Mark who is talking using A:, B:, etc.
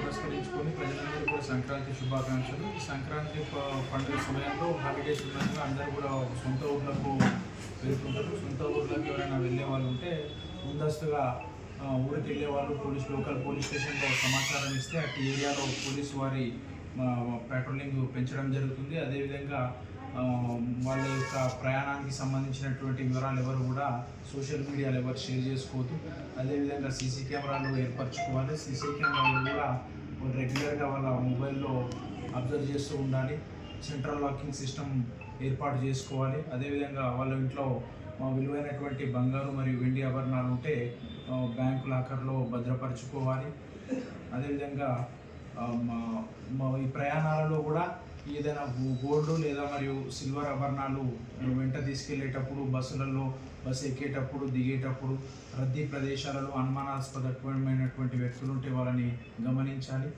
A: పురస్కరించుకొని ప్రజలందరూ కూడా సంక్రాంతి శుభాకాంక్షలు. ఈ సంక్రాంతి పండుగ సమయంలో హాలిడేస్ ఉన్నందుకు అందరూ కూడా సొంత ఊర్లకు వెళ్తుంటారు. సొంత ఊర్లకు ఎవరైనా వెళ్ళే వాళ్ళు ఉంటే ముందస్తుగా ఊరికి వెళ్ళే వాళ్ళు లోకల్ పోలీస్ స్టేషన్లో సమాచారం ఇస్తే అటు ఏరియాలో పోలీసు వారి పెట్రోలింగ్ పెంచడం జరుగుతుంది. అదేవిధంగా వాళ్ళ యొక్క ప్రయాణానికి సంబంధించినటువంటి వివరాలు ఎవరు కూడా సోషల్ మీడియాలో ఎవరు షేర్ చేసుకోవద్దు. అదేవిధంగా సీసీ కెమెరాలు ఏర్పరచుకోవాలి. సీసీ కెమెరాలు కూడా రెగ్యులర్గా వాళ్ళ మొబైల్లో అబ్జర్వ్ చేస్తూ ఉండాలి. సెంట్రల్ లాకింగ్ సిస్టమ్ ఏర్పాటు చేసుకోవాలి. అదేవిధంగా వాళ్ళ ఇంట్లో విలువైనటువంటి బంగారు మరియు వెండి ఆభరణాలు ఉంటే బ్యాంకు లాకర్లో భద్రపరచుకోవాలి. అదేవిధంగా ఈ ప్రయాణాలలో కూడా ఏదైనా గోల్డ్ లేదా మరియు సిల్వర్ ఆభరణాలు వెంట తీసుకెళ్లేటప్పుడు బస్సు ఎక్కేటప్పుడు దిగేటప్పుడు రద్దీ ప్రదేశాలలో అనుమానాస్పదమైనటువంటి వ్యక్తులు ఉంటే వాళ్ళని గమనించాలి.